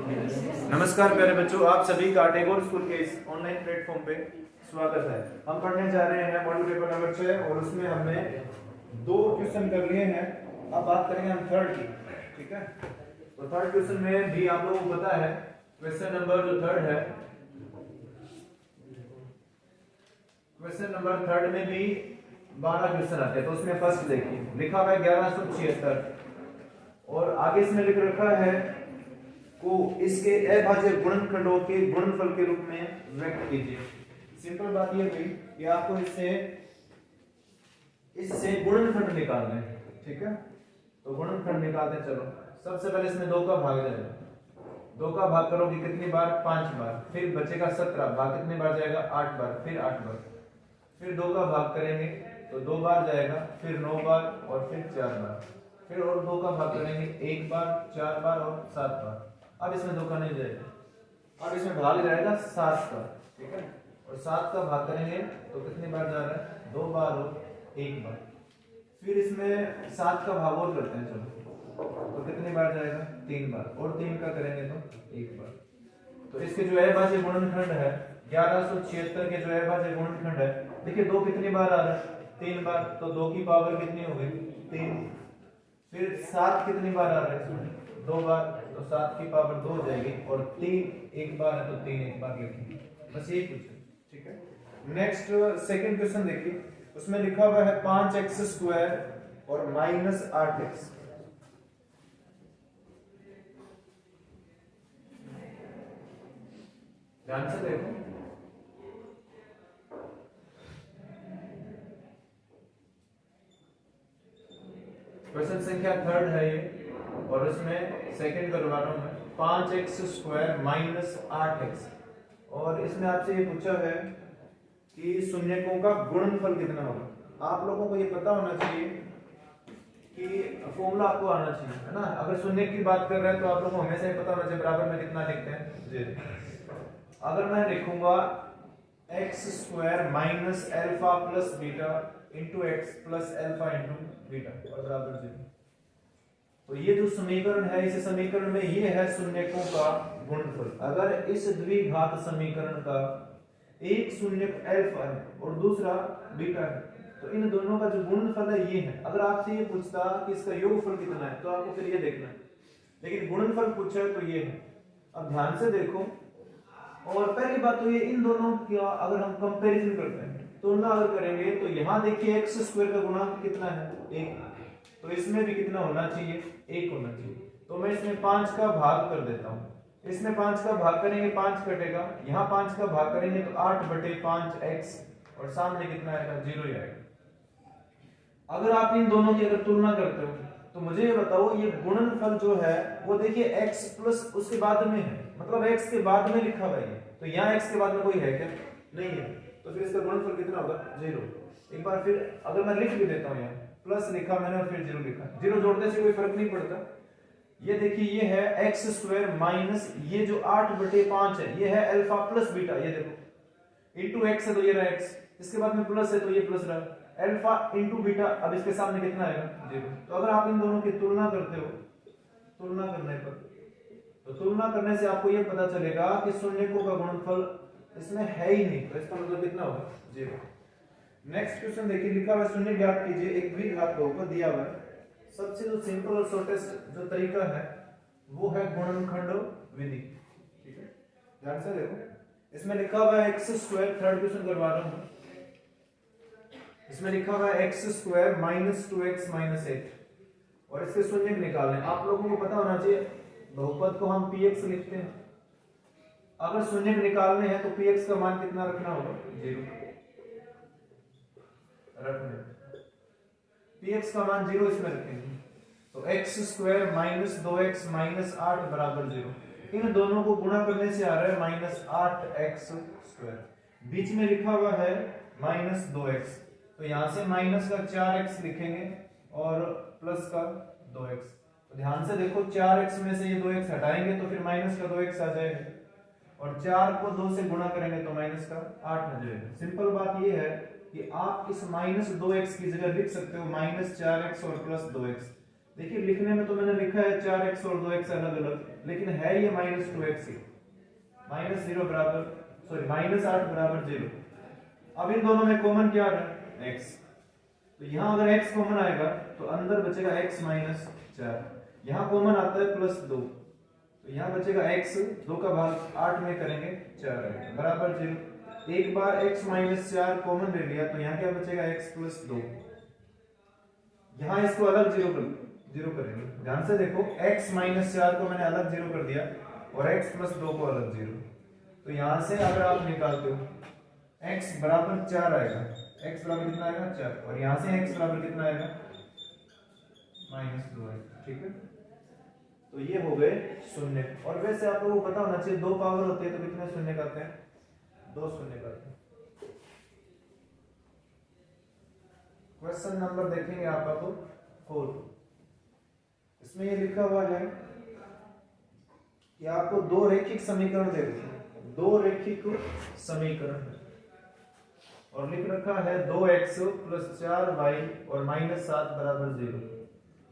नमस्कार प्यारे बच्चों, आप सभी का टैगोर स्कूल के इस ऑनलाइन प्लेटफॉर्म पे स्वागत है। हम पढ़ने जा रहे हैं मॉडल पेपर नंबर 6 और उसमें हमने 2 क्वेश्चन कर लिए हैं। अब बात करेंगे हम थर्ड की, ठीक है। तो थर्ड क्वेश्चन में भी आप लोगों को पता है, क्वेश्चन नंबर जो थर्ड है, क्वेश्चन नंबर थर्ड में भी 12 क्वेश्चन आते हैं। तो उसमें फर्स्ट देखिए, लिखा हुआ है 1176 और आगे इसमें लिख रखा है को इसके अभाज्य गुणनखंडों के गुणनफल के रूप में व्यक्त कीजिए। सिंपल बात ये हुई कि आपको इससे गुणनखंड निकालना है, ठीक है। तो गुणनखंड निकालते हैं। चलो सबसे पहले इसमें 2 का भाग जाएगा। 2 का भाग करोगे कितनी बार? 5 बार। फिर बचेगा 17, भाग कितनी बार जाएगा? 8 बार। फिर 8 बार। फिर 2 का भाग करेंगे तो 2 बार जाएगा, फिर 9 बार और फिर 4 बार। फिर और 2 का भाग करेंगे 1 बार, 4 बार और 7 बार। अब इसमें 2 का नहीं जाएगा, अब इसमें भाग जाएगा 7 का, ठीक है। और 7 का भाग करेंगे तो कितनी बार जा रहा है? 2 बार और 1 बार। फिर इसमें 7 का भाग और करते हैं, चलो तो कितनी बार जाएगा? 3 बार। और 3 का करेंगे तो 1 बार। तो इसके जो अभाज्य गुणनखंड है 1176 के जो अभाज्य गुणनखंड है, देखिए 2 कितनी बार आ रहा है? 3 बार। तो 2 की पावर कितनी हो गई? 3। फिर 7 कितनी बार आ रहा है इसमें? 2 बार। तो 7 की पावर 2 हो जाएगी और 3 एक बार है तो 3 एक बार लिखेंगे। बस यही कुछ है, ठीक है। नेक्स्ट सेकंड क्वेश्चन देखिए, उसमें लिखा हुआ है 5x² और -8x। ध्यान से देखो, क्वेश्चन संख्या थर्ड है ये और उसमें सेकंड करवा रहा हूं मैं। 5x² - 8x और इसमें आपसे ये पूछा है कि शून्यकों का गुणनफल कितना होगा। आप लोगों को ये पता होना चाहिए कि फॉर्मूला आपको आना चाहिए, है ना। अगर शून्य की बात कर रहे हैं तो आप लोगों को हमेशा ही पता होना चाहिए बराबर में कितना लिखते हैं, 0। अगर मैं लिखूंगा x² - alpha + beta × x + alpha × beta और बराबर 0, तो ये जो समीकरण है, इस समीकरण में ये है शून्यकों का गुणनफल। अगर इस द्विघात समीकरण का एक शून्यक अल्फा है और दूसरा बीटा है, तो इन दोनों का जो गुणनफल है ये है। अगर आपसे ये पूछता कि इसका योगफल कितना है तो आपको फिर ये देखना है, लेकिन गुणनफल पूछा है तो ये है। अब ध्यान से देखो, और पहली बात तो ये इन दोनों का अगर हम कंपैरिजन करते हैं, तुलना अगर करेंगे तो यहाँ देखिए x² का गुणांक कितना है? 1। तो इसमें भी कितना होना चाहिए? 1 होना चाहिए। तो मैं इसमें 5 का भाग कर देता हूँ। इसमें 5 का भाग करेंगे 5 कटेगा, यहाँ 5 का भाग करेंगे तो 8/5x और सामने कितना आएगा? 0 ही आएगा। अगर आप इन दोनों की अगर तुलना करते हो तो मुझे ये बताओ, ये गुणनफल जो है वो देखिए x प्लस उसके बाद में है, मतलब x के बाद में लिखा हुआ है। तो यहाँ x के बाद में कोई है क्या? नहीं है। तो फिर इसका गुणनफल कितना होगा? 0। एक बार फिर अगर मैं लिख भी देता हूँ, यहाँ प्लस लिखा मैंने और फिर 0 लिखा, 0 जोड़ने से कोई फर्क नहीं पड़ता। ये देखिए, ये है x² माइनस ये जो 8/5 है, ये है अल्फा प्लस बीटा, ये देखो इंटू x है तो ये रहा x, इसके बाद में प्लस है तो ये प्लस रहा अल्फा इंटू बीटा। अब इसके सामने कितना आएगा? 0। तो अगर आप इन दोनों की तुलना करते हो, तुलना करने पर तो तुलना करने से आपको ये पता चलेगा कि शून्यकों का गुणनफल इसमें है ही नहीं, तो इसका मतलब कितना होगा? 0। नेक्स्ट क्वेश्चन देखिए, लिखा हुआ शून्य ज्ञात कीजिए, एक द्विघात बहुपद दिया हुआ है। सबसे जो सिंपल और शॉर्टेस्ट जो तरीका है वो है गुणनखंड विधि, ठीक है। ध्यान से देखो, इसमें लिखा हुआ है x², थर्ड क्वेश्चन करवा रहा हूं। इसमें लिखा हुआ है x² - 2x - 8 और इसके शून्य निकालने। आप लोगों को पता होना चाहिए बहुपद को हम px लिखते हैं। अगर शून्य निकालने हैं तो px का मान कितना रखना होगा? 0 रखना। px का मान 0 इसमें रखेंगे तो x² - 2x - 8 बराबर 0। इन दोनों को गुणा करने से आ रहा है -8x²। बीच में लिखा हुआ है -2x, तो यहां से माइनस का 4x लिखेंगे और प्लस का 2x। तो ध्यान से देखो, 4x में से ये 2x हटाएंगे तो फिर माइनस का 2x आ जाएगा और 4 को 2 से गुणा करेंगे तो माइनस का 8 आ जाएगा। सिंपल बात ये है कि आप इस -2x की जगह लिख सकते हो -4x और +2x। देखिए लिखने में तो मैंने लिखा है 4x और 2x अलग अलग, लेकिन है ये -2x ही। -0 बराबर सॉरी -8 बराबर 0। अब इन दोनों में कॉमन क्या है x, तो यहाँ अगर x कॉमन आएगा तो अंदर बचेगा x -4, यहाँ कॉमन आता है +2, तो यहाँ बचेगा x, 2 का भाग 8 में करेंगे 4 आएगा बराबर 0। एक बार x -4 कॉमन ले लिया तो यहाँ क्या बचेगा x +2, यहाँ इसको अलग जीरो करेंगे। ध्यान से देखो x -4 को मैंने अलग जीरो कर दिया और x +2 को अलग जीरो, तो यहाँ से अगर आप निकालते हो x बराबर 4 आएगा, x बराबर कितना आएगा 4, और यहाँ से x बराबर कितना आएगा -2 आएगा। ठीक है, तो ये हो गए शून्य। और वैसे आप लोगों को पता होना चाहिए 2 पावर होती है तो कितने शून्य करते हैं, 2 शून्य करते हैं। क्वेश्चन नंबर देखेंगे आप अब 4, इसमें ये लिखा हुआ है कि आपको 2 रैखिक समीकरण दे रखे हैं, 2 रैखिक समीकरण और लिख रखा है 2x + 4y और -7 बराबर 0।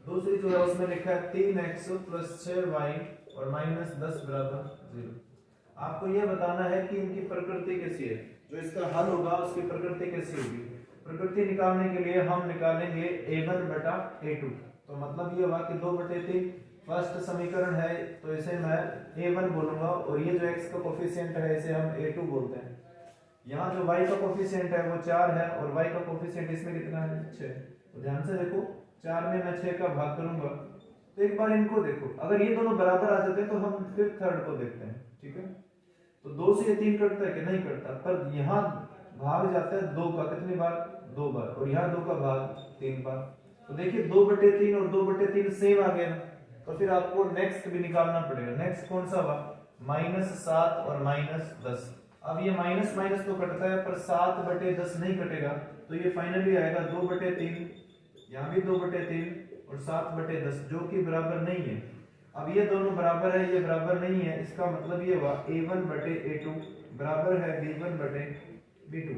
दूसरी जो है उसमें लिखा है 3x + 6y और -10 बराबर 0। आपको यह बताना है कि इनकी प्रकृति कैसी है, जो इसका हल होगा उसकी प्रकृति कैसी होगी। प्रकृति निकालने के लिए हम निकालेंगे a1 बटा a2, तो मतलब ये हुआ कि 2/3 फर्स्ट समीकरण है तो इसे मैं a1 बोलूंगा, और ये जो x का कोफिशिएंट है इसे हम a2 बोलते हैं। यहाँ जो y का कोफिशिएंट है वो 4 है और y का कोफिशिएंट इसमें कितना है 6, तो ध्यान से देखो 4 में मैं 6 का भाग करूंगा, तो एक बार इनको देखो, अगर ये दोनों बराबर आ जाते हैं तो हम फिर थर्ड को देखते हैं। ठीक है, तो 2 से ये 3 कटता है कि नहीं कटता, पर यहाँ भाग जाता है 2 का, कितनी बार 2 बार, और यहाँ 2 का भाग 3 बार, तो देखिए 2/3 और 2/3 सेम आ गया ना, तो फिर आपको नेक्स्ट भी निकालना पड़ेगा। नेक्स्ट कौन सा हुआ -7 और -10। अब ये माइनस माइनस तो कटता है पर 7/10 नहीं कटेगा, तो ये फाइनली आएगा 2/3, यहाँ भी 2/3 और 7/10 जो कि बराबर नहीं है। अब ये दोनों बराबर है, ये बराबर नहीं है, इसका मतलब ये हुआ a1/a2 बराबर है b1/b2,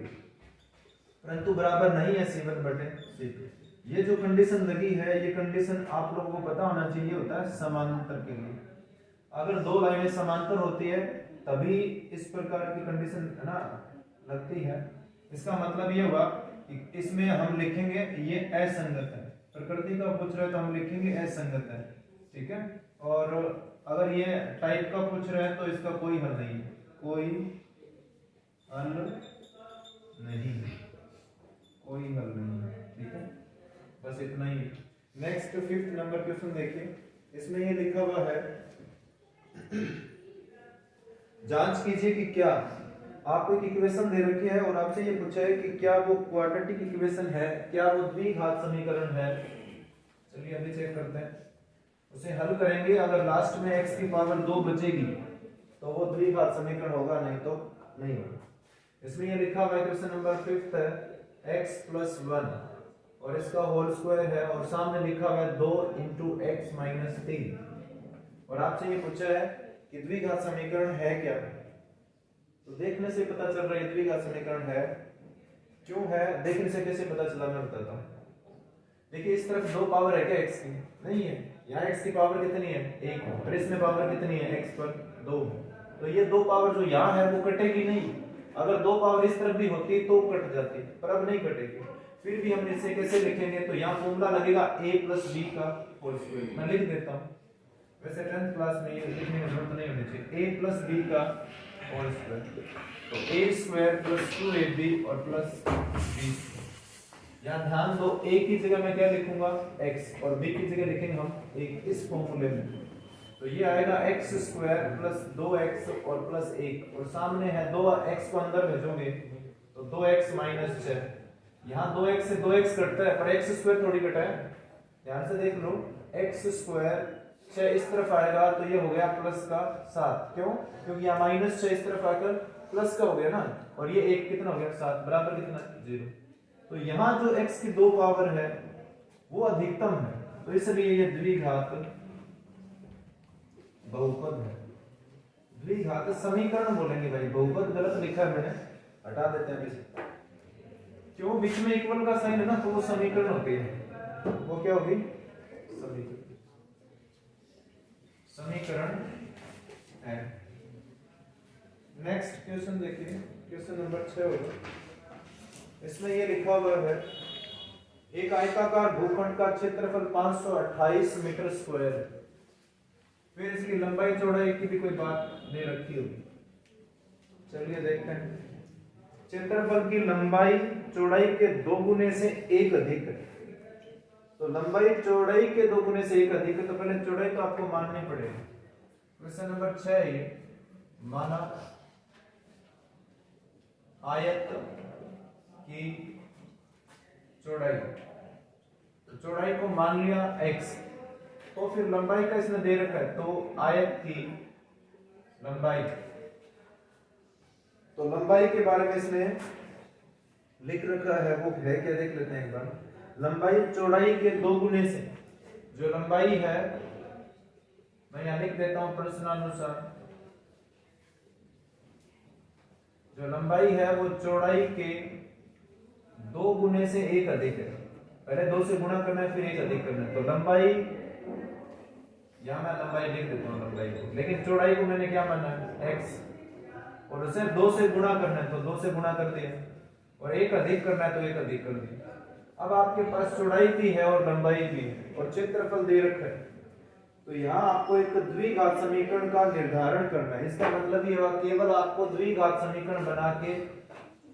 परंतु बराबर नहीं है c1/c2। ये जो कंडीशन लगी है ये कंडीशन आप लोगों को पता होना चाहिए, होता है समांतर के लिए। अगर 2 लाइनें समांतर होती है तभी इस प्रकार की कंडीशन है ना लगती है। इसका मतलब ये हुआ कि इसमें हम लिखेंगे ये असंगत है, प्रकृति का पूछ रहे हैं तो हम लिखेंगे असंगत है। ठीक है, और अगर ये टाइप का पूछ रहे हैं तो इसका कोई हल नहीं है, कोई हल नहीं है, कोई हल नहीं है। ठीक है, बस इतना ही। नेक्स्ट 5th नंबर क्वेश्चन देखिए, इसमें ये लिखा हुआ है जांच कीजिए कि क्या आपको एक इक्वेशन दे रखी है और आपसे ये पूछा है कि क्या वो क्वाड्रेटिक इक्वेशन है, क्या वो द्विघात समीकरण है। चलिए अभी चेक करते हैं, उसे हल करेंगे। अगर लास्ट में x की पावर 2 बचेगी तो वो द्विघात समीकरण होगा, नहीं तो नहीं होगा। इसमें ये लिखा हुआ है क्वेश्चन नंबर 5th है x + 1 और इसका होल स्क्वायर है और सामने लिखा हुआ है 2 × x - 3 और आपसे ये पूछा है कि द्विघात समीकरण है क्या। तो देखने से पता चल रहा है द्विघात समीकरण है। क्यों है, देखने से कैसे पता चला मैं बताता हूँ। देखिए इस तरफ 2 पावर है क्या x की, नहीं है। यहाँ x की पावर कितनी है 1 और इसमें पावर कितनी है x पर 2, तो ये 2 पावर जो यहाँ है वो कटेगी नहीं। अगर 2 पावर इस तरफ भी होती तो कट जाती, पर अब नहीं कटेगी। फिर भी हम इसे कैसे लिखेंगे, तो यहाँ फॉर्मूला लगेगा a + b का होल स्क्वायर। मैं लिख देता हूँ, वैसे 10th क्लास में ये लिखने की जरूरत नहीं होनी चाहिए। a + b का होल स्क्वायर, तो a² + 2ab और प्लस b। यहाँ ध्यान दो, a की जगह मैं क्या लिखूंगा x और b की जगह लिखेंगे हम 1 इस फॉर्मूले में। तो ये आएगा x² + 2x और प्लस 1 और सामने है 2x को अंदर भेजोगे तो 2x - 6। यहाँ 2x से 2x कटता है पर x² थोड़ी कटा है, ध्यान से देख लो। x² 6 इस तरफ आएगा तो ये हो गया +7। क्यों, क्योंकि यहाँ -6 इस तरफ आकर प्लस का हो गया ना, और ये 1 कितना हो गया 7 बराबर कितना 0। तो यहाँ जो x की 2 पावर है वो अधिकतम है, तो इसलिए ये द्विघात बहुपद है। द्विघात समीकरण बोलेंगे भाई, बहुपद गलत लिखा है मैंने, हटा देते हैं इसे। क्यों, बीच में इक्वल का साइन है ना, तो वो समीकरण होती है, वो क्या होगी समीकरण। समीकरण है। नेक्स्ट क्वेश्चन देखिए, क्वेश्चन नंबर 6 होगा। इसमें ये लिखा हुआ है एक आयताकार भूखंड का क्षेत्रफल 528 मीटर स्क्वायर है, फिर इसकी लंबाई चौड़ाई की भी कोई बात दे रखी होगी। चलिए देखते हैं। क्षेत्रफल की लंबाई चौड़ाई के 2 गुने से 1 अधिक है। तो लंबाई चौड़ाई के 2 गुने से 1 अधिक है, तो पहले चौड़ाई तो आपको माननी पड़ेगी। क्वेश्चन नंबर 6 है ये, माना आयत की चौड़ाई, तो चौड़ाई को मान लिया x, तो फिर लंबाई का इसमें दे रखा है, तो आयत की लंबाई, तो लंबाई के बारे में इसमें लिख रखा है, वो है क्या देख लेते हैं एक बार। लंबाई चौड़ाई के 2 गुने से, जो लंबाई है मैं यहां लिख देता हूं प्रश्नानुसार, जो लंबाई है वो चौड़ाई के 2 गुने से 1 अधिक है। पहले 2 से गुणा करना है, फिर 1 अधिक करना है। तो लंबाई, यहां मैं लंबाई लिख देता हूं लंबाई को, लेकिन चौड़ाई को मैंने क्या माना है x, और उसे 2 से गुणा करना है तो 2 से गुणा कर दिया, और 1 अधिक करना है तो 1 अधिक कर दिया। अब आपके पास चौड़ाई भी है और लंबाई भी है और क्षेत्रफल दे रखा है, तो यहाँ आपको एक द्विघात समीकरण का निर्धारण करना है। इसका मतलब ये हुआ केवल आपको द्विघात समीकरण बना के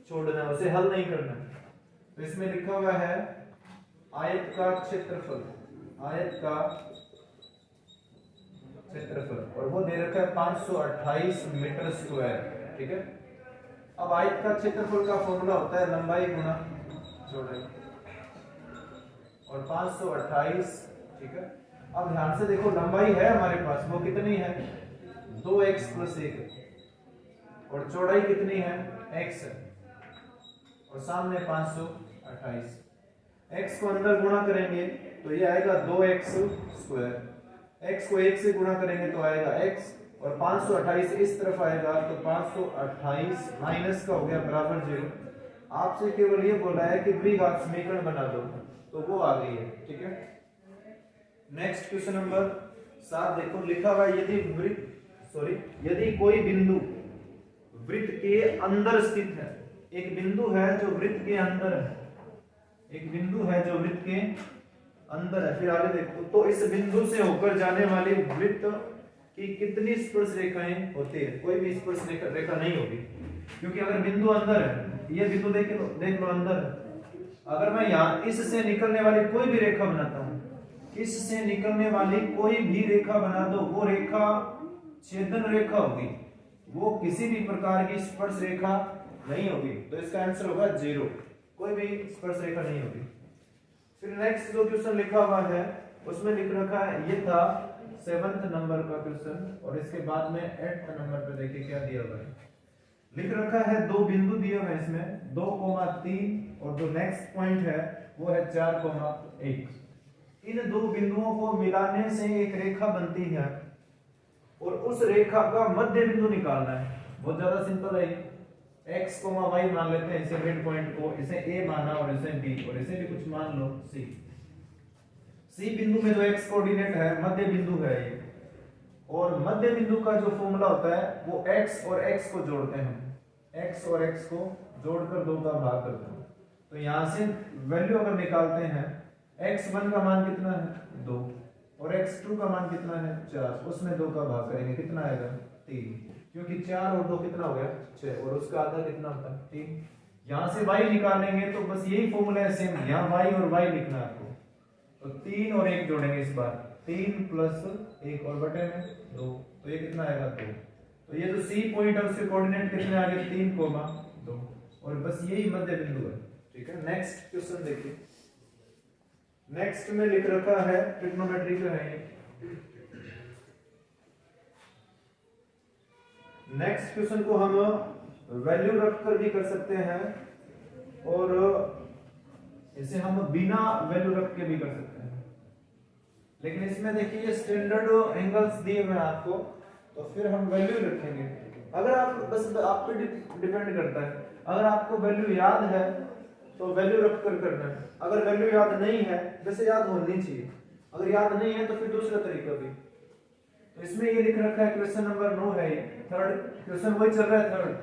छोड़ना है, उसे हल नहीं करना है। तो इसमें लिखा हुआ है आयत का क्षेत्रफल, आयत का क्षेत्रफल, और वो दे रखा है 528 मीटर स्क्वायर। ठीक है, अब आयत का क्षेत्रफल का फॉर्मूला होता है लंबाई गुणा चौड़ाई, और 528। ठीक है, अब ध्यान से देखो, लंबाई है हमारे पास, वो कितनी है 2x + 1, और चौड़ाई कितनी है x है, और सामने 528। x को अंदर गुणा करेंगे तो ये आएगा 2x², x को 1 से गुणा करेंगे तो आएगा x, और 528 इस तरफ आएगा तो 528 माइनस का हो गया बराबर 0। आपसे केवल ये बोला है कि द्विघात समीकरण बना दो, तो वो आ गई है। ठीक है, नेक्स्ट क्वेश्चन नंबर 7 देखो, लिखा हुआ यदि कोई बिंदु वृत्त के अंदर स्थित है, एक बिंदु है जो वृत्त के अंदर है, एक बिंदु है जो वृत्त के अंदर है, फिर आगे देखो, तो इस बिंदु से होकर जाने वाली वृत्त की कितनी स्पर्श रेखाएं होती है? कोई भी स्पर्श रेखा नहीं होगी, क्योंकि अगर बिंदु अंदर है, ये बिंदु देख लो अंदर है, अगर मैं यहाँ इससे निकलने वाली कोई भी रेखा बनाता हूँ, इससे निकलने वाली कोई भी रेखा बना दो, वो रेखा छेदन रेखा होगी, वो किसी भी प्रकार की स्पर्श रेखा नहीं होगी। तो इसका आंसर होगा 0, कोई भी स्पर्श रेखा नहीं होगी। फिर नेक्स्ट जो क्वेश्चन लिखा हुआ है उसमें लिख रखा है, ये था 7th नंबर का क्वेश्चन, और इसके बाद में 8th नंबर पे देखिए क्या दिया हुआ है। लिख रखा है 2 बिंदु दिए हुए हैं इसमें 2,3, और जो नेक्स्ट पॉइंट है वो है 4,1। इन 2 बिंदुओं को मिलाने से एक रेखा बनती है, और उस रेखा का मध्य बिंदु निकालना है। बहुत ज्यादा सिंपल है, x, y मान लेते हैं इसे मिड पॉइंट को, इसे a माना और इसे b, और इसे भी कुछ मान लो c बिंदु में जो x कोऑर्डिनेट है मध्य बिंदु है ये, और मध्य बिंदु का जो फॉर्मूला होता है वो x और x को जोड़ते हैं, x और x को जोड़कर 2 का भाग करते हैं। तो यहां से वैल्यू अगर निकालते हैं, x1 का मान कितना है 2, और x2 का मान कितना है 4, उसमें 2 का भाग करेंगे, कितना आएगा 3, क्योंकि 4 और 2 कितना हो गया 6, और उसका आधा कितना होता है 3। यहां से y निकालेंगे तो बस यही फॉर्मूला है सेम, यहां y और y लिखना है आपको, तो 3 और 1 जोड़ेंगे इस बार, 3 + 1 और बटे में 2, तो ये कितना आएगा 2। तो ये जो c पॉइंट है उसके कोऑर्डिनेट कितने आ गए 3,2, और बस यही मध्य बिंदु है। ठीक है, नेक्स्ट क्वेश्चन देखिए। नेक्स्ट में लिख रखा है ट्रिग्नोमेट्री का है ये। नेक्स्ट क्वेश्चन को हम वैल्यू रखकर भी कर सकते हैं, और इसे हम बिना वैल्यू रख के भी कर सकते हैं, लेकिन इसमें देखिए ये स्टैंडर्ड एंगल्स दिए हुए हैं आपको, तो फिर हम वैल्यू रखेंगे। अगर आप बस आप पे डिपेंड करता है, अगर आपको वैल्यू याद है तो वैल्यू रख कर करना है, अगर वैल्यू याद नहीं है, वैसे याद होनी चाहिए, अगर याद नहीं है तो फिर दूसरा तरीका भी। तो इसमें ये लिख रखा है क्वेश्चन नंबर 9 है, ये थर्ड क्वेश्चन वही चल रहा है, थर्ड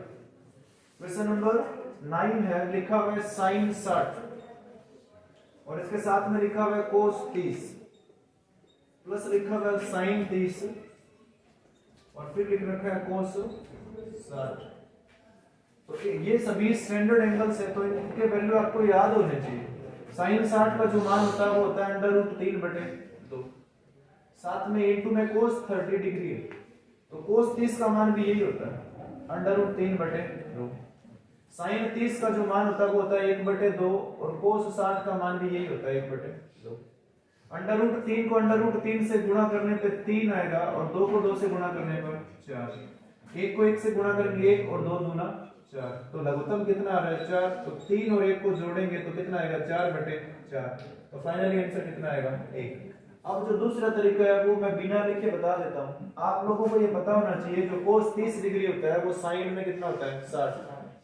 क्वेश्चन नंबर 9 है, लिखा हुआ है साइन 60 और इसके साथ में लिखा हुआ है कोस 30 प्लस लिखा हुआ है साइन 30 और फिर लिख रखा है कोस 60। तो ये सभी स्टैंडर्ड एंगल्स है, तो इनके वैल्यू आपको याद होने चाहिए। साइन 60 का जो मान होता है वो होता है √3/2, साथ में इनटू में कोस 30 डिग्री है, तो कोस 30 का मान भी यही होता है √3/2। साइन 30 का जो मान होता है वो होता है 1/2 और कोस 60 का मान भी यही होता है 1/2। √3 को √3 से गुणा करने पे 3 आएगा और 2 को 2 से गुणा करने पर 4, 1 को 1 से गुणा करेंगे 1 और 2 दूना 4, तो लघुत्तम कितना आ रहा है 4, तो 3 और 1 को जोड़ेंगे तो कितना आएगा 4/4, तो फाइनली आंसर कितना आएगा 1। अब जो दूसरा तरीका है वो मैं बिना लिखे बता देता हूँ, आप लोगों को ये पता होना चाहिए जो कोस 30 डिग्री होता है वो साइन में कितना होता है 60।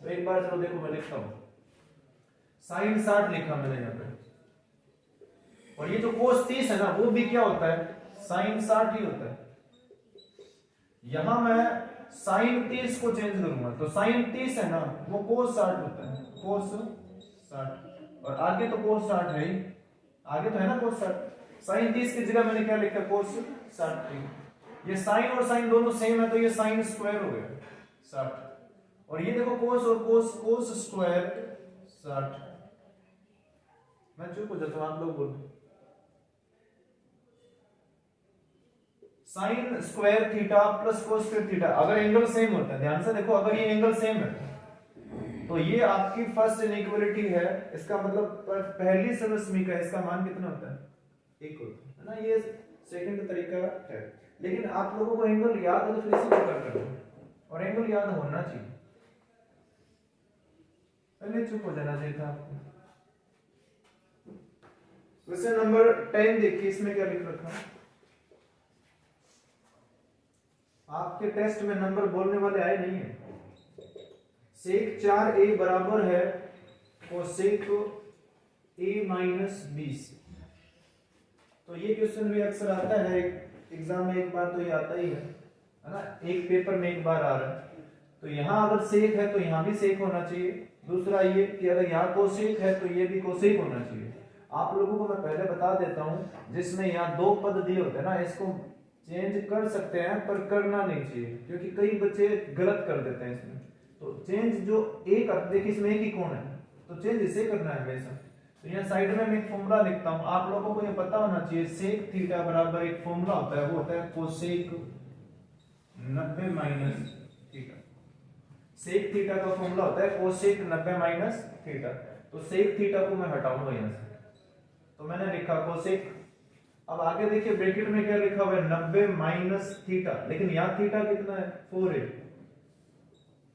तो एक बार चलो देखो मैं लिखता हूँ, साइन 60 लिखा मैंने यहाँ पे, और ये जो कोस 30 है ना वो भी क्या होता है साइन 60 ही होता है। यहां मैं साइन 30 को चेंज करूंगा तो साइन 30 है ना वो कोस 60 होता है, कोस 60, और आगे तो कोस 60 है ही, आगे तो है ना कोस 60, साइन 30 की जगह मैंने क्या लिखा कोस 60। ये साइन और साइन दोनों सेम है तो ये साइन स्क्वायर हो गया 60, और ये देखो कोस और कोस, कोस स्क्वायर 60। मैं चुप हो जाता हूं, आप लोग बोलो। Sine square theta plus cos square theta, अगर एंगल सेम होता है, ध्यान से देखो, अगर ये एंगल सेम है तो ये आपकी फर्स्ट इनइक्वालिटी है, इसका मतलब पहली समस्या इसका मान कितना होता है 1 होता है ना, ये सेकंड तरीका है। लेकिन आप लोगों को एंगल याद है तो फिर इसी प्रकार करना, और एंगल याद होना चाहिए, पहले चुप हो जाना चाहिए था आपको। क्वेश्चन नंबर 10 देखिए, इसमें क्या लिख रखा है, आपके टेस्ट में नंबर बोलने वाले आए नहीं है। सेक 4a बराबर है कोसेक a - 20। तो ये क्वेश्चन भी अक्सर आता है एग्जाम में, एक बार तो ये आता ही है ना, एक पेपर में एक बार आ रहा है। तो यहाँ अगर सेक है तो यहाँ भी सेक होना चाहिए, दूसरा ये कि अगर यहाँ कोसेक है तो ये भी कोसेक होना चाहिए। आप लोगों को मैं पहले बता देता हूँ, जिसमें यहाँ 2 पद दिए होते हैं ना, इसको चेंज कर सकते हैं पर करना नहीं चाहिए, क्योंकि कई बच्चे गलत कर देते हैं इसमें। तो चेंज जो एक, देखिए इसमें एक ही कोण है तो चेंज इसे करना है हमेशा। तो यहाँ साइड में मैं एक फॉर्मूला लिखता हूँ, आप लोगों को ये पता होना चाहिए, सेक थीटा बराबर एक फॉर्मूला होता है, वो होता है कोसेक 90 - थीटा। सेक थीटा का फॉर्मूला होता है कोसेक 90 - थीटा। तो सेक थीटा को मैं हटाऊंगा यहाँ से, तो मैंने लिखा कोसेक, अब आगे देखिए ब्रैकेट में क्या लिखा हुआ है 90 - थीटा, लेकिन यहाँ थीटा कितना है 4a,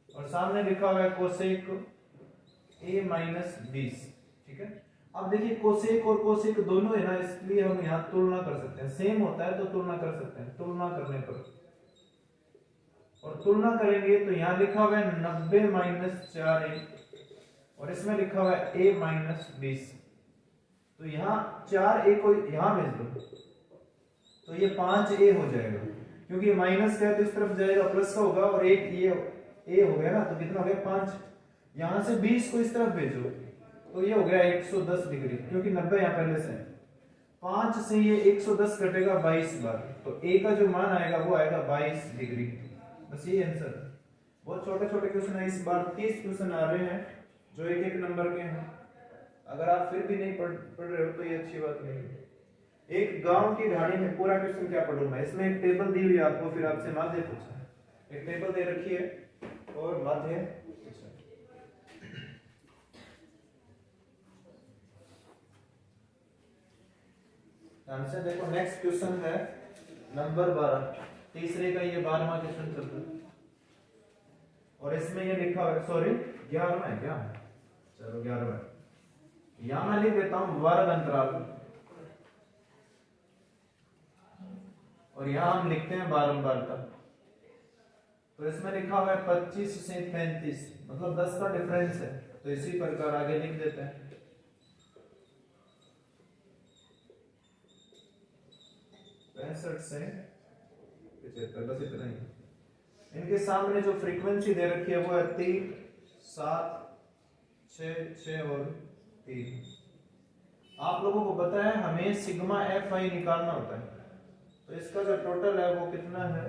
और सामने लिखा हुआ है कोसेक a - 20। ठीक है, अब देखिए कोसेक और कोसेक दोनों है ना, इसलिए हम यहाँ तुलना कर सकते हैं, सेम होता है तो तुलना कर सकते हैं। तुलना करने पर, और तुलना करेंगे तो यहाँ लिखा हुआ है 90 - 4a और इसमें लिखा हुआ है a - 20, तो यहाँ 4a को यहाँ भेज दो तो ये 5a हो जाएगा, क्योंकि ये माइनस का है तो इस तरफ जाएगा प्लस का होगा, और एक ये a हो गया ना, तो कितना हो गया 5। यहाँ से 20 को इस तरफ भेजो तो ये हो गया 110 डिग्री, क्योंकि 90 यहाँ पहले से 5 से ये 110 कटेगा 22 बार, तो a का जो मान आएगा वो आएगा 22 डिग्री। बस ये आंसर है। बहुत छोटे छोटे क्वेश्चन है, इस बार 30 क्वेश्चन आ रहे हैं जो एक नंबर के हैं। अगर आप फिर भी नहीं पढ़ रहे हो तो ये अच्छी बात नहीं है। एक गांव की ढाणी में, पूरा क्वेश्चन क्या पढ़ूं मैं, इसमें एक टेबल दी हुई है आपको, फिर आपसे माध्य पूछा है, एक टेबल दे रखी है और माध्य पूछा है। ध्यान से देखो, नेक्स्ट क्वेश्चन है नंबर 12, तीसरे का ये 12वां क्वेश्चन चल रहा है, और इसमें ये लिखा हुआ है, सॉरी 11वां है क्या, चलो 11वां है। यहां मैं लिख देता हूं वर्ग अंतराल, और यहां हम लिखते हैं बारंबारता। तो इसमें लिखा हुआ है 25 से 35, मतलब 10 का डिफरेंस है, तो इसी प्रकार आगे लिख देते हैं 65 से 75, बस इतना ही। इनके सामने जो फ्रीक्वेंसी दे रखी है वो है 3, 7, 6 और 3। आप लोगों को पता है हमें सिग्मा एफ आई निकालना होता है, तो इसका जो टोटल है वो कितना है,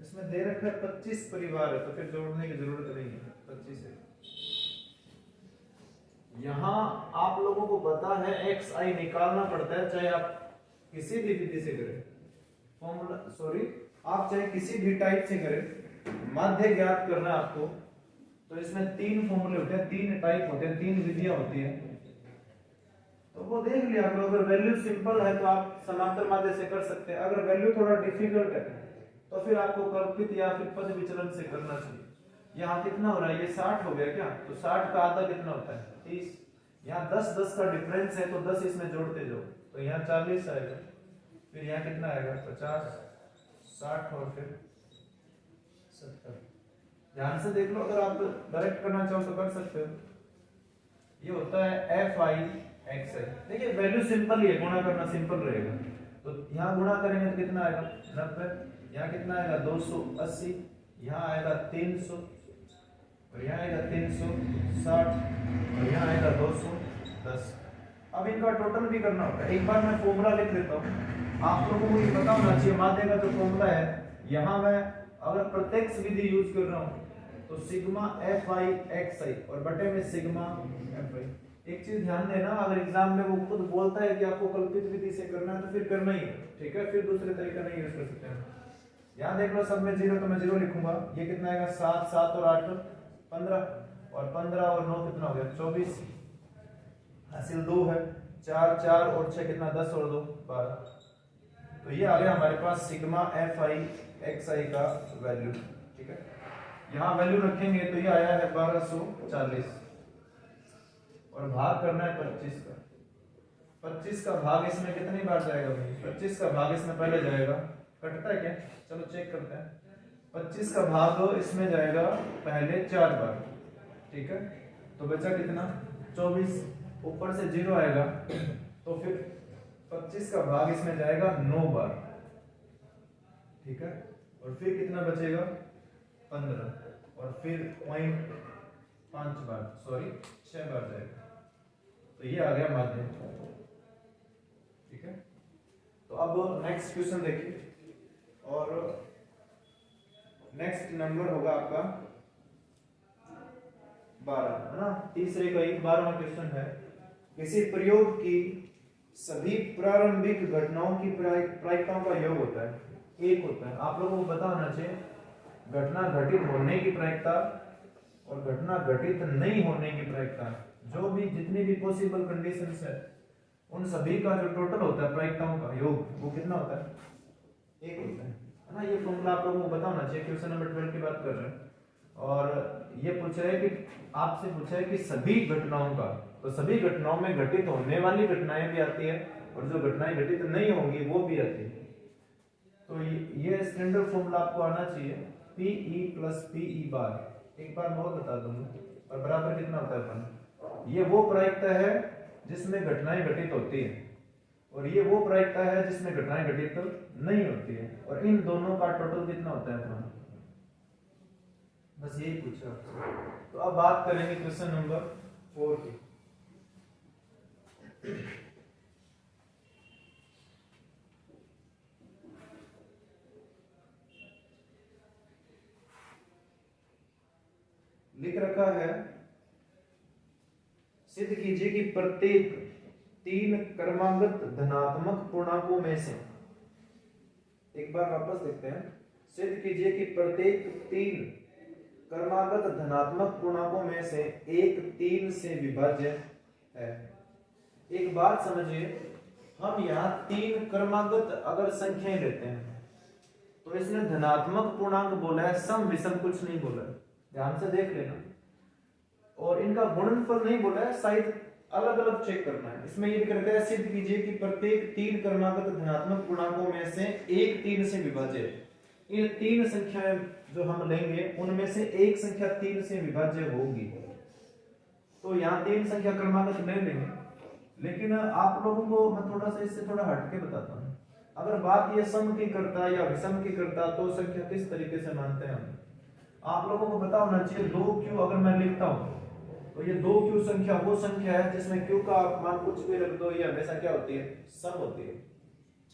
इसमें दे रखा है 25 परिवार है, तो फिर जोड़ने की जरूरत नहीं है, 25 है। यहाँ आप लोगों को पता है एक्स आई निकालना पड़ता है, चाहे आप किसी भी विधि से करें, फॉर्मूला आप चाहे किसी भी टाइप से करें, माध्य ज्ञात करना है आपको, तो इसमें 3 फॉर्मूले होते हैं, 3 टाइप होते हैं, 3 विधियां होती हैं, तो वो देख लिया करो। अगर वैल्यू सिंपल है तो आप समांतर माध्य से कर सकते हैं, अगर वैल्यू थोड़ा डिफिकल्ट है तो फिर आपको कल्पित या फिर पद विचलन से करना चाहिए। यहाँ कितना हो रहा है, ये 60 हो गया क्या, तो 60 का आधा कितना होता है 30, यहाँ 10 का डिफरेंस है तो 10 इसमें जोड़ते जाओ, तो यहाँ 40 आएगा, फिर यहाँ कितना आएगा 50, 60 और फिर 70। ध्यान से देख लो, अगर आप डायरेक्ट करना चाहो तो कर सकते हो। ये होता है एफ आई एक्स आई। देखिए वैल्यू सिंपल ही है, गुणा करना सिंपल रहेगा, तो यहाँ गुणा करेंगे तो कितना आएगा 90, यहाँ कितना आएगा 280, यहाँ आएगा 300 और यहाँ आएगा 360 और यहाँ आएगा 210। अब इनका टोटल भी करना होता है। एक बार मैं फॉर्मूला लिख लेता हूँ, आप लोगों को ये पता होना चाहिए माध्य का जो फॉर्मूला है, यहाँ मैं अगर प्रत्यक्ष विधि यूज कर रहा हूँ तो सिग्मा एफ आई एक्स आई और बटे में सिग्मा एफ आई। एक चीज ध्यान देना, अगर एग्जाम में वो खुद बोलता है कि आपको कल्पित विधि से करना है तो फिर करना ही है, ठीक है, फिर दूसरे तरीका नहीं यूज कर सकते हैं। यहाँ देख लो सब में 0, तो मैं 0 लिखूंगा। ये कितना आएगा 7, 7 और 8 15, और 15 और 9 कितना हो गया 24, हासिल 2 है, 4, 4 और 6 कितना 10 और 2 12। तो ये आ गया हमारे पास सिग्मा एफ आई एक्स आई का वैल्यू, ठीक है। यहाँ वैल्यू रखेंगे तो ये आया है 1240 और भाग करना है 25 का। 25 का भाग इसमें कितनी बार जाएगा भाई, 25 का भाग इसमें पहले जाएगा, कटता है क्या, चलो चेक करते हैं। 25 का भाग इसमें जाएगा पहले 4 बार, ठीक है, तो बचा कितना 24, ऊपर से 0 आएगा तो फिर 25 का भाग इसमें जाएगा 9 बार, ठीक है, और फिर कितना बचेगा 15 और फिर 0.5 बार 6 बार जाएगा, तो ये आ गया माध्यम, ठीक है। तो अब नेक्स्ट क्वेश्चन देखिए, और नेक्स्ट नंबर होगा आपका 12, है ना, तीसरे का 12वां क्वेश्चन है। किसी प्रयोग की सभी प्रारंभिक घटनाओं की प्रायिकताओं का योग होता है, 1 होता है। आप लोगों को पता होना चाहिए घटना घटित होने की प्रायिकता और घटना घटित नहीं होने की प्रायिकता, जो भी जितनी भी पॉसिबल कंडीशंस है उन सभी का जो टोटल होता है प्रायिकताओं का योग, वो कितना होता है 1 होता है ना। ये फॉर्मूला आप लोगों को पता होना चाहिए। क्वेश्चन नंबर 12 की बात कर रहे हैं और ये पूछ रहे हैं कि आपसे पूछा है कि सभी घटनाओं का, तो सभी घटनाओं में घटित होने वाली घटनाएं भी आती है और जो घटनाएं घटित नहीं होंगी वो भी आती है। तो ये स्टैंडर्ड फॉर्मूला आपको आना चाहिए, PE + PE बार। एक बार मैं और बता दूंगा, और बराबर कितना होता है अपन, ये वो प्रायिकता है जिसमें घटनाएं घटित होती है और ये वो प्रायिकता है जिसमें घटनाएं घटित नहीं होती है, और इन दोनों का टोटल कितना होता है अपना, बस यही पूछा आपसे। तो अब बात करेंगे क्वेश्चन नंबर 4 की। लिख रखा है सिद्ध कीजिए कि प्रत्येक 3 क्रमागत धनात्मक पूर्णांकों में से, एक बार वापस देखते हैं, सिद्ध कीजिए कि प्रत्येक 3 क्रमागत धनात्मक पूर्णांकों में से एक 3 से विभाज्य है। एक बात समझिए, हम यहाँ 3 क्रमागत अगर संख्याएं लेते हैं तो इसने धनात्मक पूर्णांक बोला है, सम विषम कुछ नहीं बोला है, ध्यान से देख लेना, और इनका गुणनफल नहीं बोला है, शायद अलग अलग चेक करना है। इसमें ये लिख रखा है सिद्ध कीजिए कि प्रत्येक 3 क्रमागत धनात्मक पूर्णांकों में से एक 3 से विभाज्य है। इन 3 संख्याएं जो हम लेंगे उनमें से एक संख्या 3 से विभाज्य होगी, तो यहाँ 3 संख्या क्रमागत ले लेंगे। लेकिन आप लोगों को मैं थोड़ा सा इससे थोड़ा हटके बताता हूँ। अगर बात ये सम की करता या विषम की करता तो संख्या किस तरीके से मानते हैं हम? आप लोगों को पता होना चाहिए 2q अगर मैं लिखता हूं तो ये 2q संख्या वो संख्या है जिसमें q का आप मान कुछ भी रख दो, ये हमेशा क्या होती है? सम होती है।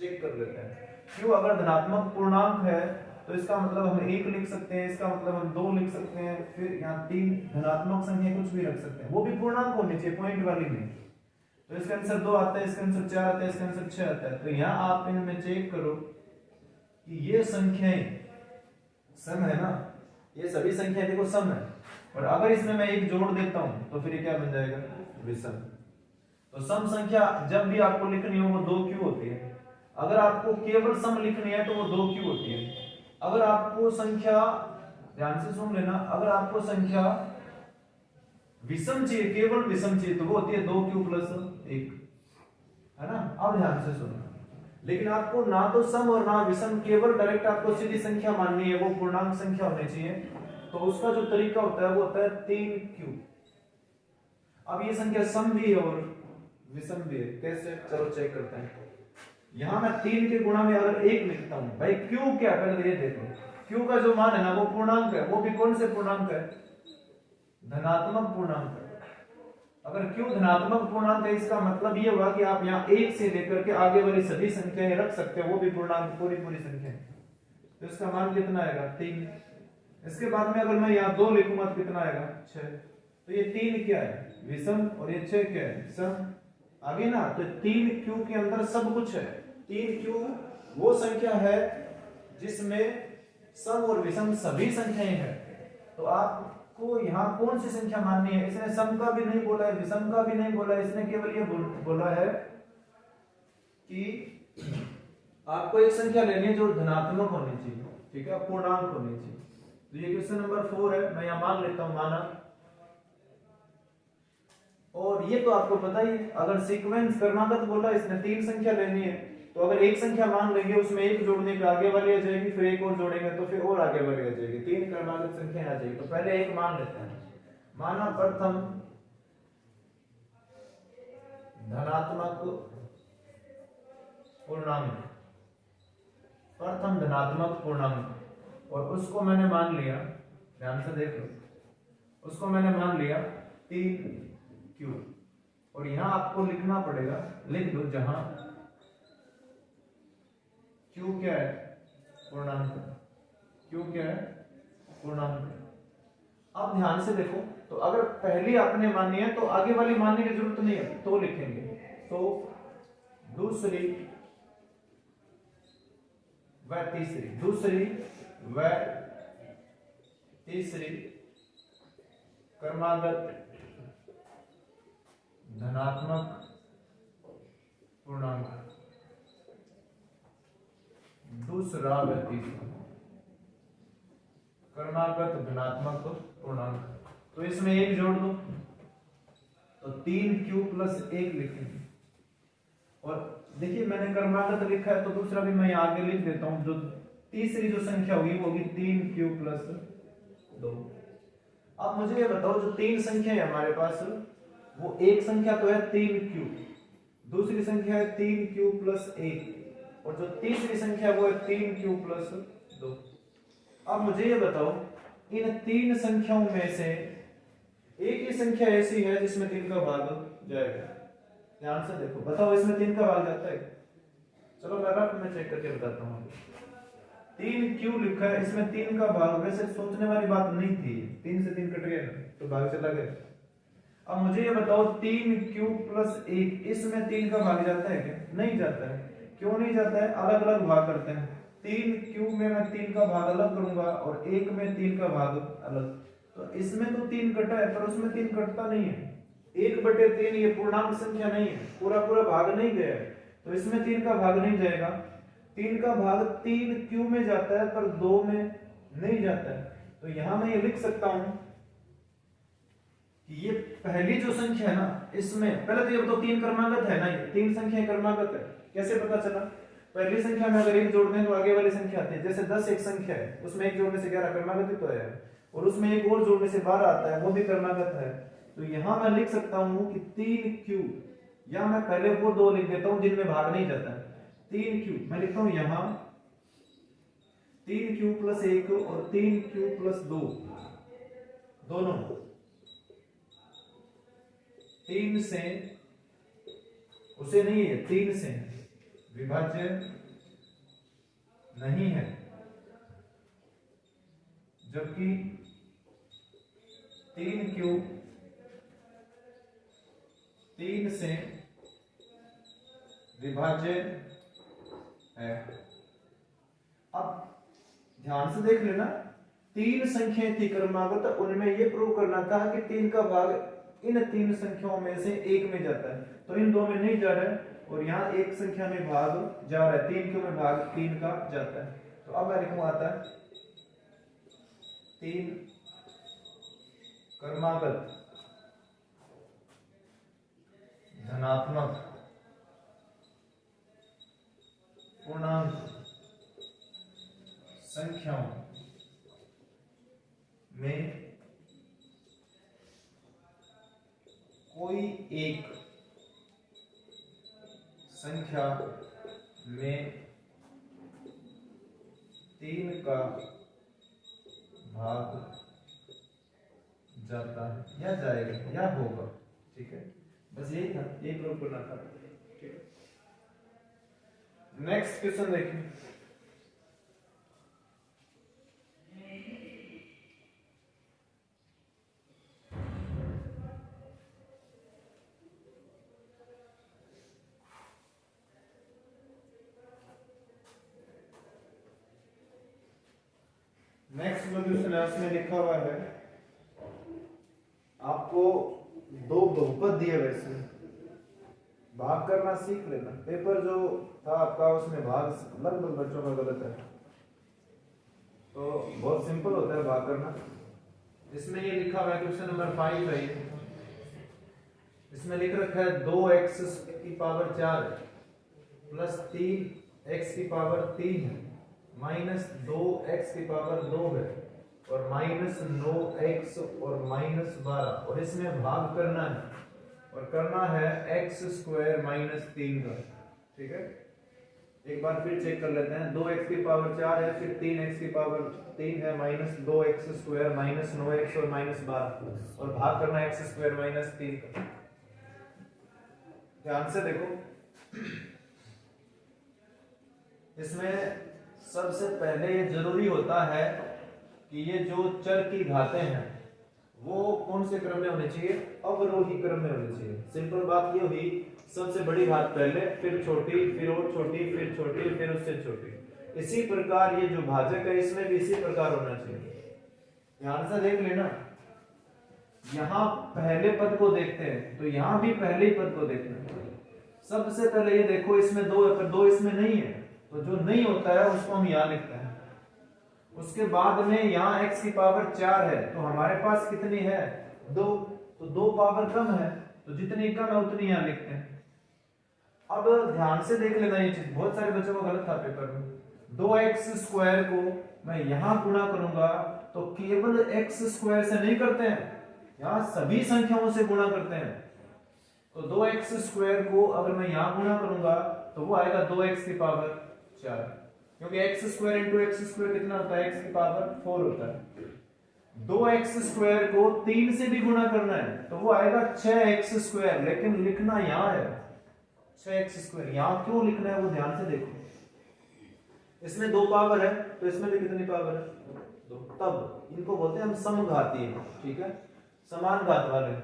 चेक कर लेते हैं। q अगर धनात्मक पूर्णांक है तो इसका मतलब हम 1 लिख सकते हैं, इसका मतलब हम 2 लिख सकते हैं, फिर यहाँ 3 धनात्मक संख्या कुछ भी रख सकते हैं, वो भी पूर्णांक होनी चाहिए, पॉइंट वाली नहीं। तो इसका आंसर 2 आता है, इसका आंसर 4 आता है, इसका आंसर 6 आता है। तो यहाँ आप इनमें चेक करो कि ये संख्याएं सम है ना, ये सभी संख्याएं देखो सम है, और अगर इसमें मैं एक जोड़ देता हूं तो फिर ये क्या बन जाएगा? विषम। तो सम संख्या जब भी आपको लिखनी हो वो 2q होती है। अगर आपको केवल सम लिखनी है तो वो 2q होती है। अगर आपको संख्या, ध्यान से सुन लेना, अगर आपको संख्या विषम चाहिए, केवल विषम चाहिए, तो वो होती है 2q प्लस 1, है ना? अब ध्यान से सुनो, लेकिन आपको ना तो सम और ना विषम, केवल डायरेक्ट आपको सीधी संख्या माननी है, वो पूर्णांक संख्या होनी चाहिए। तो उसका जो तरीका होता है वो होता है 3q। अब ये संख्या सम भी है और विषम भी है, कैसे? चलो चेक करते हैं। यहां मैं 3 के गुणा में अगर 1 लिखता हूं, भाई q क्या? पहले ये देखो, q का जो मान है ना वो पूर्णांक है, वो भी कौन से पूर्णांक है? धनात्मक पूर्णांक है। अगर q धनात्मक पूर्णांक है, इसका मतलब ये हुआ कि आप यहाँ 1 से लेकर के आगे वाली सभी संख्याएं रख सकते हो, वो भी पूर्णांक, पूरी संख्या। तो इसका मान कितना आएगा? 3। इसके बाद में अगर मैं यहाँ 2 लिखूंगा तो कितना आएगा? 6। तो ये 3 क्या है? विषम, और ये 6 क्या है? सम। आगे ना, तो 3q के अंदर सब कुछ है। 3q वो संख्या है जिसमें सम और विषम सभी संख्याएं हैं। तो आपको यहाँ कौन सी संख्या माननी है? इसने सम का भी नहीं बोला है, विषम का भी नहीं बोला है, इसने केवल ये बोला है कि आपको एक संख्या लेनी है जो धनात्मक होनी चाहिए, ठीक है, पूर्णांक होनी चाहिए। तो ये क्वेश्चन नंबर 4 है, मैं यहां मान लेता हूं, माना। और ये तो आपको पता ही, अगर सीक्वेंस क्रमागत बोला इसने 3 संख्या लेनी है, तो अगर एक संख्या मान लेंगे उसमें एक जोड़ने पे आगे वाली आ जाएगी, फिर एक और जोड़ेंगे तो फिर और आगे वाली आ जाएगी, 3 क्रमागत संख्या आ जाएगी। तो पहले एक मान लेते हैं। माना प्रथम धनात्मक पूर्णांक, प्रथम धनात्मक पूर्णांक, और उसको मैंने मान लिया, ध्यान से देख लो, उसको मैंने मान लिया 3q। और यहां आपको लिखना पड़ेगा, लिख दो, जहां q क्या है? पूर्णांक। q क्या है? पूर्णांक। अब ध्यान से देखो, तो अगर पहली आपने मानी है तो आगे वाली मानने की जरूरत नहीं है, तो लिखेंगे। तो दूसरी व तीसरी, दूसरी व तीसरी क्रमागत धनात्मक पूर्णांक, दूसरा व तीसरा क्रमागत धनात्मक पूर्णांक। तो इसमें एक जोड़ दो, तो 3q प्लस 1 लिखेंगे। और देखिए मैंने क्रमागत लिखा है तो दूसरा भी मैं आगे लिख देता हूं, जो तीसरी जो संख्या होगी वो होगी 3q प्लस 2। अब मुझे ये बताओ, जो 3 संख्या है हमारे पास, वो एक संख्या तो है 3q, दूसरी संख्या है 3q प्लस 1, और जो तीसरी संख्या वो है 3q प्लस 2। अब मुझे ये बताओ, इन 3 संख्याओं में से एक ही संख्या ऐसी है जिसमें 3 का भाग जाएगा। ध्यान से देखो, बताओ इसमें 3 का भाग जाता है? चलो मैं रफ में चेक करके बताता हूँ। 3q लिखा है, इसमें 3 का भाग, वैसे सोचने वाली बात नहीं थी, 3 से 3 कट गया तो भाग चला गया। अब मुझे ये बताओ, 3q प्लस 1, इसमें 3 का भाग जाता है क्या? नहीं जाता है। क्यों नहीं जाता है? अलग अलग भाग करते हैं। 3q में मैं 3 का भाग अलग करूंगा और 1 में 3 का भाग अलग। तो इसमें तो 3 कटा है, पर उसमें 3 कटता नहीं है। 1/3 ये पूर्णांक संख्या नहीं है, पूरा पूरा भाग नहीं गया है, तो इसमें 3 का भाग नहीं जाएगा। 3 का भाग 3q में जाता है पर 2 में नहीं जाता है। तो यहां मैं ये लिख सकता हूं कि ये पहली जो संख्या है ना, इसमें पहले तो ये बताओ 3 क्रमागत है ना, ये 3 संख्या क्रमागत है। कैसे पता चला? पहली संख्या में अगर एक जोड़ दें तो आगे वाली संख्या आती है। जैसे 10 एक संख्या है, उसमें एक जोड़ने से 11 क्रमागत ही तो है, और उसमें एक और जोड़ने से 12 आता है, वो भी क्रमागत है। तो यहां मैं लिख सकता हूं कि 3q, या मैं पहले वो 2 लिख देता हूं जिनमें भाग नहीं जाता है। 3q मैं लिखता हूं यहां 3q प्लस 1 और 3q प्लस 2 दोनों 3 से उसे नहीं है 3 से विभाज्य नहीं है, जबकि 3q 3 से विभाज्य है। अब ध्यान से देख लेना, 3 संख्याएं थी क्रमागत, उनमें ये प्रूव करना था कि 3 का भाग इन 3 संख्याओं में से एक में जाता है, तो इन दो में नहीं जा रहा है और यहाँ एक संख्या में भाग जा रहा है, 3 के में भाग 3 का जाता है। तो अब मैं लिखूंगा आता है 3 क्रमागत धनात्मक पूर्णांक संख्याओं में कोई एक संख्या में 3 का भाग जाता है या जाएगा या होगा। ठीक है, बस यही था, यही प्रूव करना था। ठीक है, नेक्स्ट क्वेश्चन देखिए। नेक्स्ट जो क्वेश्चन है उसमें लिखा हुआ है, आपको दो बहुपद दिए हुए इसमें भाग करना सीख लेना। पेपर जो था आपका उसमें भाग लगभग बच्चों का गलत है, तो बहुत सिंपल होता है भाग करना। इसमें ये लिखा हुआ है क्वेश्चन नंबर 5 है ये, इसमें लिख रखा है 2x की पावर 4 प्लस 3x की पावर 3 माइनस 2x की पावर 2 है और माइनस 9x और माइनस 12, और इसमें भाग करना है और करना है x स्क्वायर माइनस 3 का। ठीक है, एक बार फिर चेक कर लेते हैं। 2x की पावर 4 है, फिर 3x की पावर 3 है, minus 2x square minus 9x और माइनस 12, और भाग करना है x स्क्वायर माइनस 3 का। ध्यान से देखो, इसमें सबसे पहले ये जरूरी होता है कि ये जो चर की घातें हैं वो कौन से क्रम में होने चाहिए, अवरोही क्रम में होने चाहिए। सिंपल बात ये हुई, सबसे बड़ी घात पहले, फिर छोटी, फिर और छोटी, फिर छोटी, फिर उससे छोटी। इसी प्रकार ये जो भाजक है इसमें भी इसी प्रकार होना चाहिए। ध्यान से देख लेना, यहां पहले पद को देखते हैं तो यहां भी पहले ही पद को देखना। सबसे पहले ये देखो, इसमें 2 है पर 2 इसमें नहीं है, तो जो नहीं होता है उसको हम यहां लिखते हैं। उसके बाद में यहाँ x की पावर 4 है, तो हमारे पास कितनी है 2, तो 2 पावर कम है, तो जितनी कम है उतनी यहाँ लिखते हैं। अब ध्यान से देख लेना ये चीज, बहुत सारे बच्चों को गलत था पेपर में। 2x स्क्वायर को मैं यहाँ गुणा करूंगा तो केवल x स्क्वायर से नहीं करते हैं, यहाँ सभी संख्याओं से गुणा करते हैं। तो 2x स्क्वायर को अगर मैं यहाँ गुणा करूंगा तो वो आएगा 2x की पावर 4, क्योंकि x square into x square कितना होता है, x की पावर 4 होता है। 2x स्क्वायर को 3 से भी गुणा करना है तो वो आएगा 6x स्क्वायर, लेकिन लिखना यहाँ है 6x स्क्वायर। यहाँ क्यों लिखना है वो ध्यान से देखो, इसमें 2 पावर है तो इसमें भी कितनी पावर है 2, तब इनको बोलते हैं हम समघातीय। ठीक है, समान घात वाले।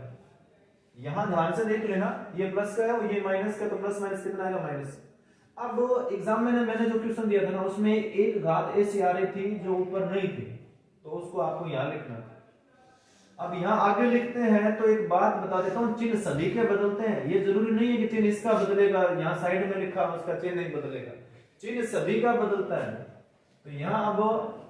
यहाँ ध्यान से देख लेना, ये प्लस का है और ये माइनस का, तो प्लस माइनस कितना आएगा माइनस। अब एग्जाम में मैंने जो क्वेश्चन दिया था ना उसमें एक घात ऐसी आ रही थी जो ऊपर नहीं थी, तो उसको आपको यहाँ लिखना था। अब यहाँ आगे लिखते हैं तो एक बात बता देता हूँ, चिन्ह सभी के बदलते हैं, ये जरूरी नहीं है कि चिन्ह इसका बदलेगा, यहाँ साइड में लिखा उसका चिन्ह नहीं बदलेगा, चिन्ह सभी का बदलता है। तो यहाँ अब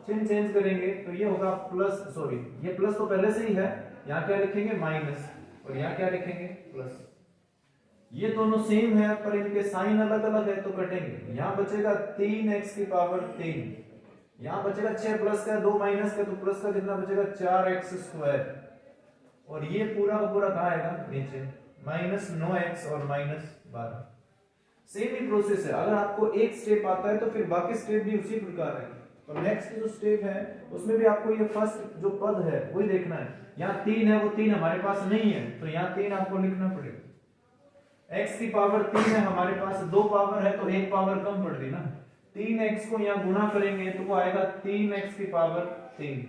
चिन्ह चेंज करेंगे तो ये होगा प्लस, सॉरी ये प्लस तो पहले से ही है, यहाँ क्या लिखेंगे माइनस, और यहाँ क्या लिखेंगे प्लस। ये दोनों सेम है पर इनके साइन अलग अलग है तो कटेंगे। यहाँ बचेगा 3x की पावर 3, यहाँ बचेगा 6 प्लस का 2 माइनस का, तो प्लस का कितना बचेगा 4x स्क्वायर, और ये पूरा का पूरा कहाँ आएगा नीचे, माइनस 9x और माइनस 12। सेम ही प्रोसेस है। अगर आपको एक स्टेप आता है तो फिर बाकी स्टेप भी उसी प्रकार है। तो नेक्स्ट जो स्टेप है उसमें भी आपको ये फर्स्ट जो पद है वही देखना है। यहाँ 3 है, वो 3 हमारे पास नहीं है, तो यहाँ 3 आपको लिखना पड़ेगा। x की पावर 3 है हमारे पास, 2 पावर है तो 1 पावर कम पड़ रही ना। 3x को यहाँ गुना करेंगे तो वो आएगा 3x की पावर 3।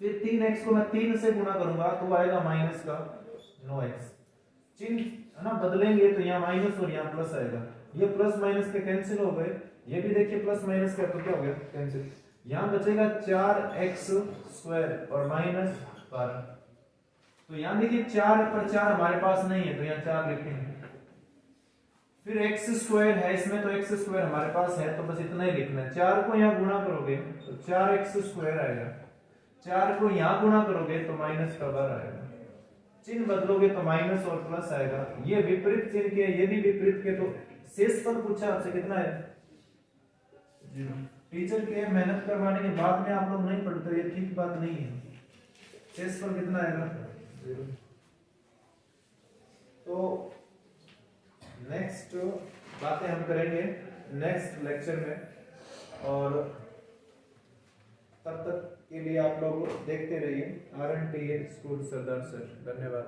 फिर 3x को मैं 3 से गुना करूंगा तो वो आएगा माइनस का 9x। चिन्ह है ना बदलेंगे तो यहाँ माइनस और यहाँ प्लस आएगा। ये प्लस माइनस के कैंसिल हो गए, ये भी देखिए प्लस माइनस का तो क्या हो गया कैंसिल। यहाँ बचेगा 4x स्क्वायर और माइनस 12। तो यहाँ देखिए 4 पर 4 हमारे पास नहीं है तो यहाँ 4 लिखेंगे। फिर x स्क्वायर है इसमें तो x स्क्वायर हमारे पास है तो बस इतना ही लिखना है। 4 को यहाँ गुणा करोगे तो 4x स्क्वायर आएगा, 4 को यहाँ गुणा करोगे तो माइनस का 12 आएगा। चिन्ह बदलोगे तो माइनस और प्लस आएगा। ये विपरीत चिन्ह के, ये भी विपरीत के, तो शेषफल पूछा आपसे कितना है 0। टीचर के मेहनत करवाने के बाद में आप लोग नहीं पढ़ते, ये ठीक बात नहीं है। शेषफल कितना आएगा 0। तो नेक्स्ट बातें हम करेंगे नेक्स्ट लेक्चर में, और तब तक के लिए आप लोग देखते रहिए RNTA स्कूल सरदार सर। धन्यवाद।